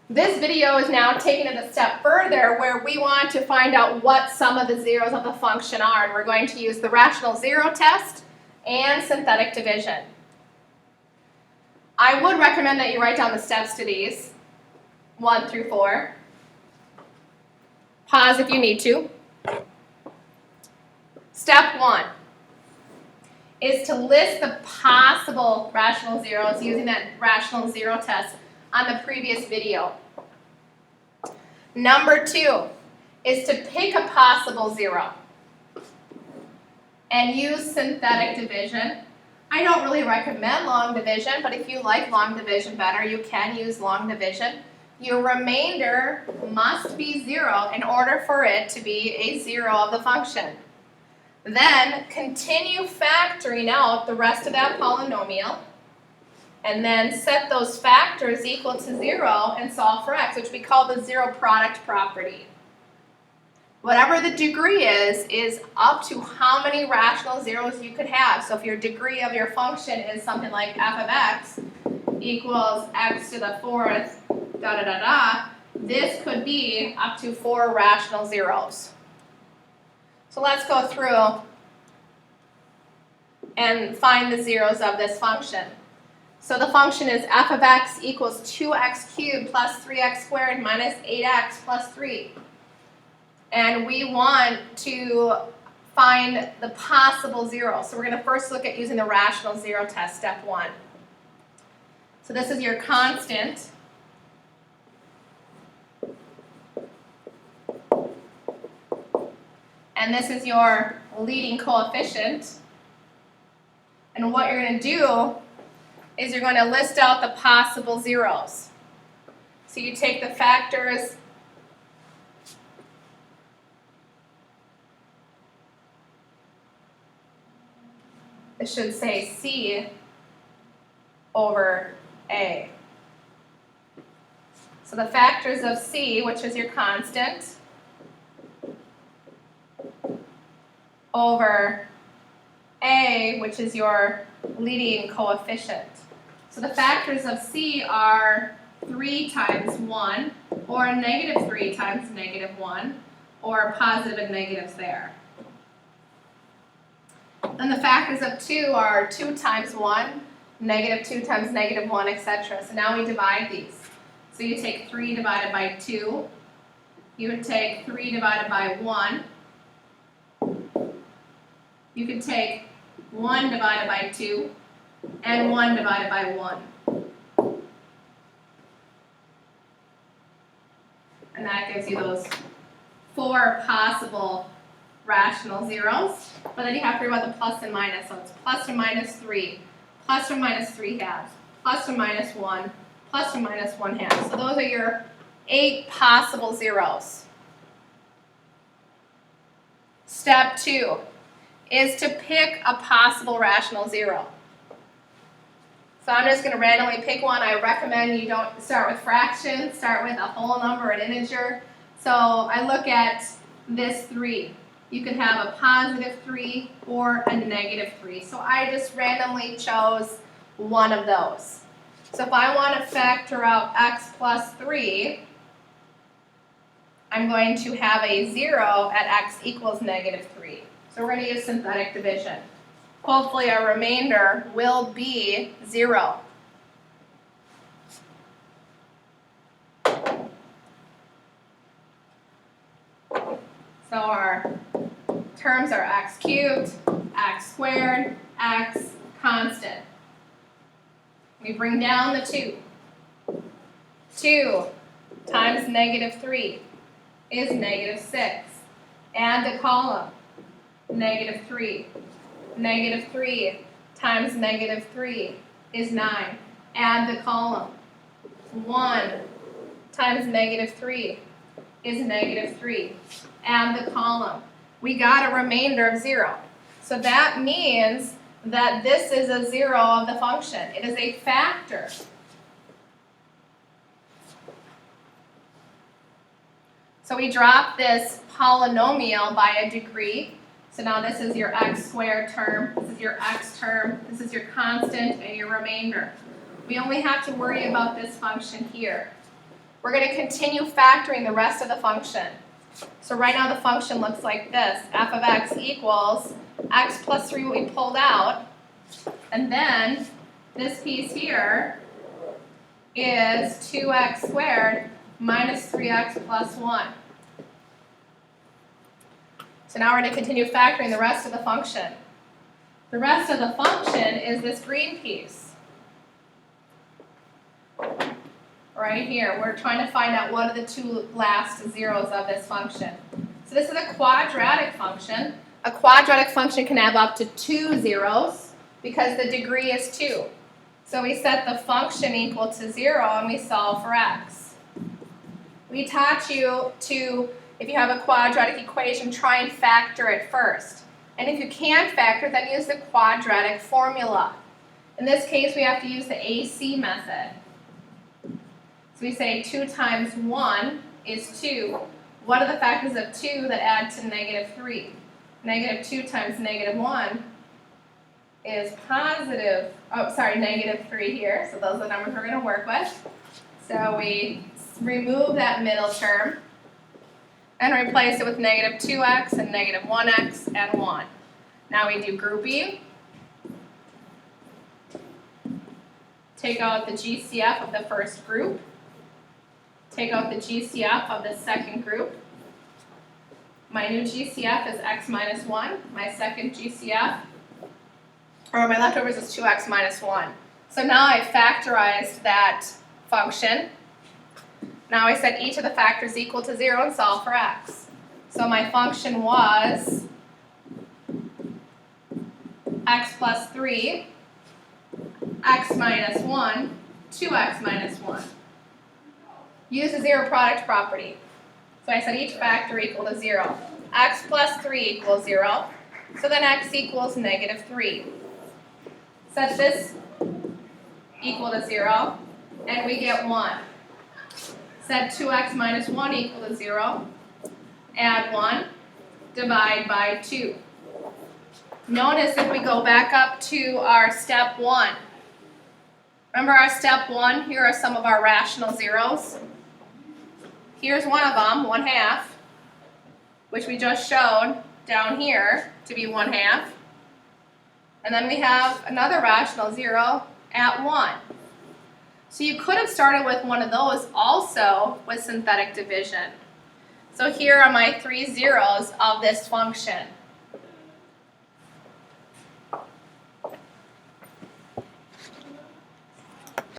This video is now taking it a step further where we want to find out what some of the zeros of the function are, and we're going to use the rational zero test and synthetic division. I would recommend that you write down the steps to these, 1 through 4. Pause if you need to. Step 1 is to list the possible rational zeros using that rational zero test on the previous video. Number 2 is to pick a possible zero and use synthetic division. I don't really recommend long division, but if you like long division better, you can use long division. Your remainder must be 0 in order for it to be a zero of the function. Then continue factoring out the rest of that polynomial, and then set those factors equal to 0 and solve for x, which we call the zero product property. Whatever the degree is up to how many rational zeros you could have. So if your degree of your function is something like f of x equals x to the 4th, this could be up to 4 rational zeros. So let's go through and find the zeros of this function. So the function is f of x equals 2x cubed plus 3x squared minus 8x plus 3. And we want to find the possible zeros. So we're going to first look at using the rational zero test, step 1. So this is your constant. And this is your leading coefficient. And what you're going to do is you're going to list out the possible zeros. So you take the factors it should say C over A. So the factors of C, which is your constant, over A, which is your leading coefficient. So the factors of C are 3 times 1, or negative 3 times negative 1, or positive and negatives there. And the factors of 2 are 2 times 1, negative 2 times negative 1, etc. So now we divide these. So you take 3 divided by 2. You would take 3 divided by 1. You could take 1 divided by 2 and 1 divided by 1. And that gives you those 4 possible rational zeros. But then you have to worry about the plus and minus. So it's plus or minus 3, plus or minus 3 halves, plus or minus 1, plus or minus 1 half. So those are your 8 possible zeros. Step 2 is to pick a possible rational zero. So I'm just going to randomly pick one. I recommend you don't start with fractions, start with a whole number, an integer. So I look at this 3. You could have a positive 3 or a negative 3. So I just randomly chose one of those. So if I want to factor out x plus 3, I'm going to have a 0 at x equals negative 3. So we're going to use synthetic division. Hopefully our remainder will be 0. So our terms are x cubed, x squared, x constant. We bring down the 2. 2 times negative 3 is negative 6. Add the column. Negative 3. Negative 3 times negative 3 is 9. Add the column. 1 times negative 3 is negative 3. Add the column. We got a remainder of 0. So that means that this is a 0 of the function. It is a factor. So we drop this polynomial by a degree. So now this is your x squared term, this is your x term, this is your constant, and your remainder. We only have to worry about this function here. we're going to continue factoring the rest of the function. So right now the function looks like this. F of x equals x plus 3 what we pulled out, and then this piece here is 2x squared minus 3x plus 1. So now we're going to continue factoring the rest of the function. The rest of the function is this green piece. Right here, we're trying to find out what are the two last zeros of this function. So this is a quadratic function. A quadratic function can have up to 2 zeros because the degree is 2. So we set the function equal to 0 and we solve for x. We taught you to, if you have a quadratic equation, try and factor it first. And if you can't factor, then use the quadratic formula. In this case, we have to use the AC method. So we say 2 times 1 is 2. What are the factors of 2 that add to negative 3? Negative 2 times negative 1 is positive, negative 3 here. So those are the numbers we're going to work with. So we remove that middle term and replace it with negative 2x and negative 1x and 1. Now we do grouping. Take out the GCF of the first group. Take out the GCF of the second group. My new GCF is x minus 1. My second GCF, or my leftovers, is 2x minus 1. So now I factorized that function. Now I set each of the factors equal to 0 and solve for x. So my function was x plus 3, x minus 1, 2x minus 1. Use the zero product property. So I set each factor equal to 0. X plus 3 equals 0. So then x equals negative 3. Set this equal to 0, and we get 1. Set 2x minus 1 equal to 0. Add 1. Divide by 2. Notice if we go back up to our step 1. Remember our step 1? Here are some of our rational zeros. Here's one of them, 1/2, which we just showed down here to be 1/2. And then we have another rational zero at 1. So you could have started with one of those also with synthetic division. So here are my 3 zeros of this function.